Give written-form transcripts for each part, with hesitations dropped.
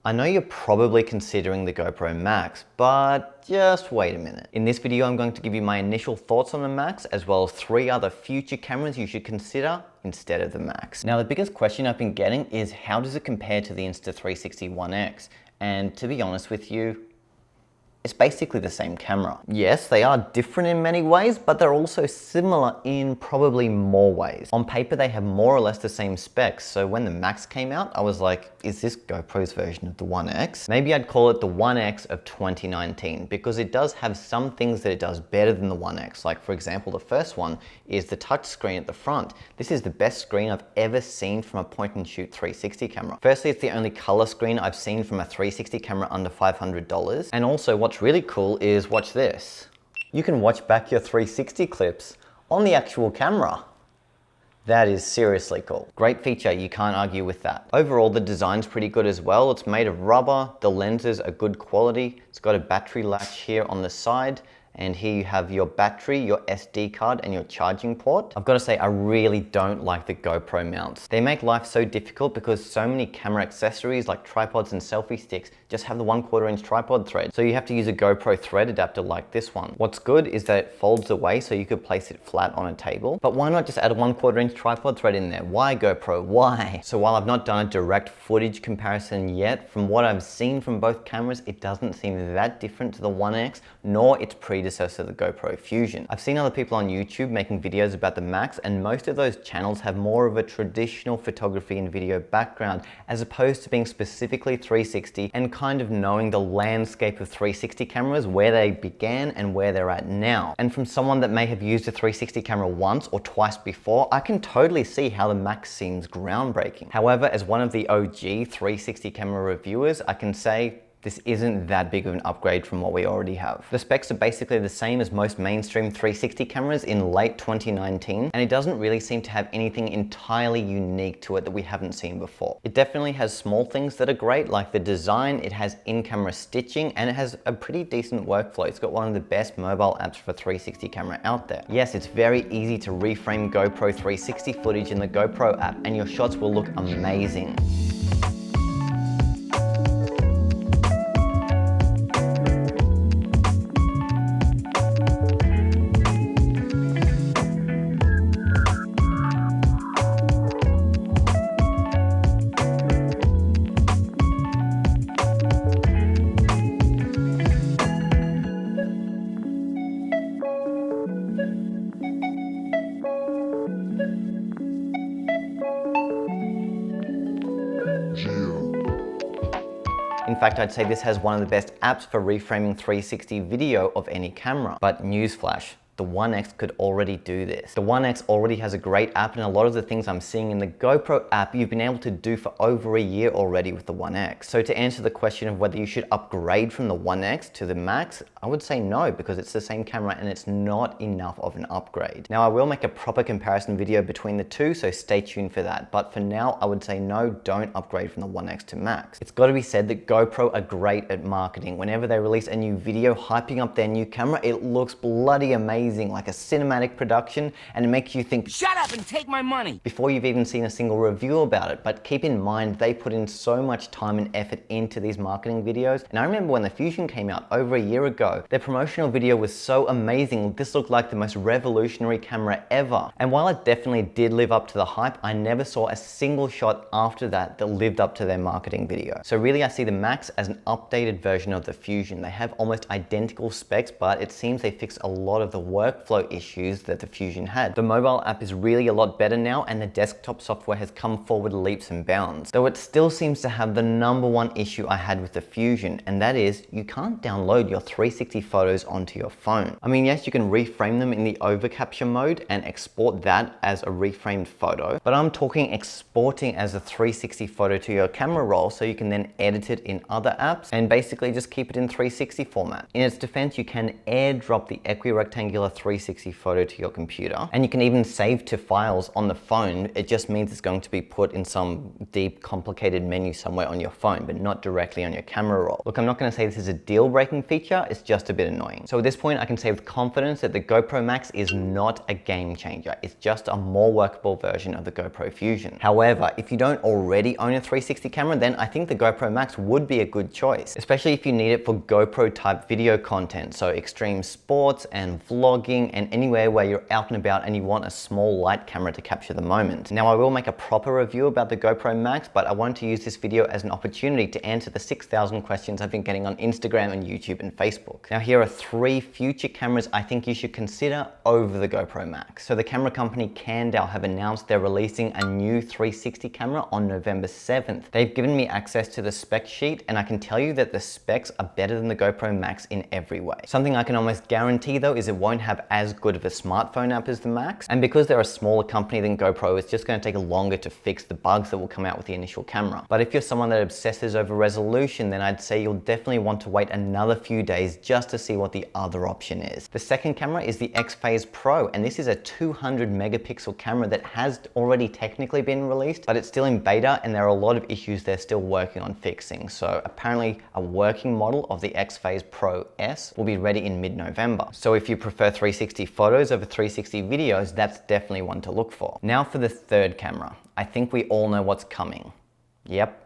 I know you're probably considering the GoPro Max, but just wait a minute. In this video, I'm going to give you my initial thoughts on the Max, as well as 3 other future cameras you should consider instead of the Max. Now, the biggest question I've been getting is how does it compare to the Insta360 One X? And to be honest with you, it's basically the same camera. Yes, they are different in many ways, but they're also similar in probably more ways. On paper, they have more or less the same specs. So when the Max came out, I was like, is this GoPro's version of the One X? Maybe I'd call it the One X of 2019 because it does have some things that it does better than the One X. Like for example, the first one is the touch screen at the front. This is the best screen I've ever seen from a point and shoot 360 camera. Firstly, it's the only color screen I've seen from a 360 camera under $500. And also what's really cool is, watch this. You can watch back your 360 clips on the actual camera. That is seriously cool. Great feature, you can't argue with that. Overall, the design's pretty good as well. It's made of rubber, the lenses are good quality. It's got a battery latch here on the side. And here you have your battery, your SD card, and your charging port. I've got to say, I really don't like the GoPro mounts. They make life so difficult because so many camera accessories like tripods and selfie sticks just have the 1/4 inch tripod thread. So you have to use a GoPro thread adapter like this one. What's good is that it folds away so you could place it flat on a table. But why not just add a 1/4 inch tripod thread in there? Why GoPro? Why? So while I've not done a direct footage comparison yet, from what I've seen from both cameras, it doesn't seem that different to the One X, nor its predecessor, the GoPro Fusion. I've seen other people on YouTube making videos about the Max, and most of those channels have more of a traditional photography and video background, as opposed to being specifically 360 and kind of knowing the landscape of 360 cameras, where they began and where they're at now. And from someone that may have used a 360 camera once or twice before, I can totally see how the Max seems groundbreaking. However, as one of the OG 360 camera reviewers, I can say this isn't that big of an upgrade from what we already have. The specs are basically the same as most mainstream 360 cameras in late 2019, and it doesn't really seem to have anything entirely unique to it that we haven't seen before. It definitely has small things that are great, like the design. It has in-camera stitching, and it has a pretty decent workflow. It's got one of the best mobile apps for 360 camera out there. Yes, it's very easy to reframe GoPro 360 footage in the GoPro app, and your shots will look amazing. In fact, I'd say this has one of the best apps for reframing 360 video of any camera. But newsflash, the One X could already do this. The One X already has a great app, and a lot of the things I'm seeing in the GoPro app, you've been able to do for over a year already with the One X. So to answer the question of whether you should upgrade from the One X to the Max, I would say no, because it's the same camera and it's not enough of an upgrade. Now, I will make a proper comparison video between the two, so stay tuned for that. But for now, I would say no, don't upgrade from the One X to Max. It's got to be said that GoPro are great at marketing. Whenever they release a new video hyping up their new camera, it looks bloody amazing, like a cinematic production, and it makes you think, shut up and take my money, before you've even seen a single review about it. But keep in mind, they put in so much time and effort into these marketing videos. And I remember when the Fusion came out over a year ago, their promotional video was so amazing. This looked like the most revolutionary camera ever. And while it definitely did live up to the hype, I never saw a single shot after that that lived up to their marketing video. So really, I see the Max as an updated version of the Fusion. They have almost identical specs, but it seems they fixed a lot of the workflow issues that the Fusion had. The mobile app is really a lot better now, and the desktop software has come forward leaps and bounds. Though it still seems to have the #1 issue I had with the Fusion, and that is you can't download your 360 photos onto your phone. I mean, yes, you can reframe them in the overcapture mode and export that as a reframed photo, but I'm talking exporting as a 360 photo to your camera roll so you can then edit it in other apps and basically just keep it in 360 format. In its defense, you can airdrop the equirectangular another 360 photo to your computer. And you can even save to files on the phone. It just means it's going to be put in some deep, complicated menu somewhere on your phone, but not directly on your camera roll. Look, I'm not going to say this is a deal-breaking feature, it's just a bit annoying. So at this point, I can say with confidence that the GoPro Max is not a game changer. It's just a more workable version of the GoPro Fusion. However, if you don't already own a 360 camera, then I think the GoPro Max would be a good choice, especially if you need it for GoPro type video content, so extreme sports and vlogging and anywhere where you're out and about and you want a small light camera to capture the moment. Now I will make a proper review about the GoPro Max, but I wanted to use this video as an opportunity to answer the 6,000 questions I've been getting on Instagram and YouTube and Facebook. Now here are 3 future cameras I think you should consider over the GoPro Max. So the camera company Candle have announced they're releasing a new 360 camera on November 7th. They've given me access to the spec sheet and I can tell you that the specs are better than the GoPro Max in every way. Something I can almost guarantee though is it won't have as good of a smartphone app as the Max, and because they're a smaller company than GoPro, it's just going to take longer to fix the bugs that will come out with the initial camera. But if you're someone that obsesses over resolution, then I'd say you'll definitely want to wait another few days just to see what the other option is. The second camera is the X-Phase Pro, and this is a 200 megapixel camera that has already technically been released, but it's still in beta and there are a lot of issues they're still working on fixing. So apparently a working model of the X-Phase Pro S will be ready in mid-November. So if you prefer 360 photos over 360 videos, that's definitely one to look for. Now for the third camera. I think we all know what's coming. Yep.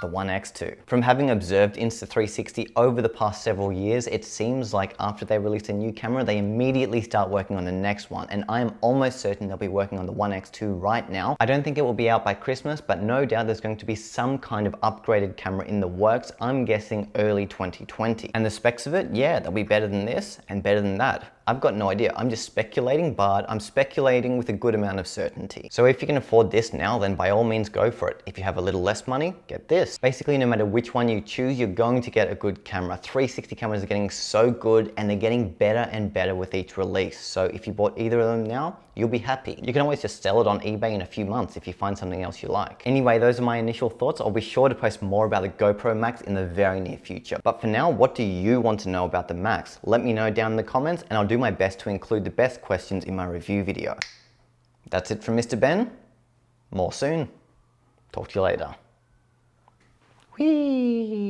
The One X2. From having observed Insta360 over the past several years, it seems like after they release a new camera, they immediately start working on the next one, and I am almost certain they'll be working on the One X2 right now. I don't think it will be out by Christmas, but no doubt there's going to be some kind of upgraded camera in the works. I'm guessing early 2020. And the specs of it, yeah, they'll be better than this and better than that. I've got no idea. I'm just speculating, but I'm speculating with a good amount of certainty. So if you can afford this now, then by all means go for it. If you have a little less money, get this. Basically, no matter which one you choose, you're going to get a good camera. 360 cameras are getting so good and they're getting better and better with each release. So if you bought either of them now, you'll be happy. You can always just sell it on eBay in a few months if you find something else you like. Anyway, those are my initial thoughts. I'll be sure to post more about the GoPro Max in the very near future. But for now, what do you want to know about the Max? Let me know down in the comments and I'll do my best to include the best questions in my review video. That's it from Mr. Ben. More soon. Talk to you later. Whee!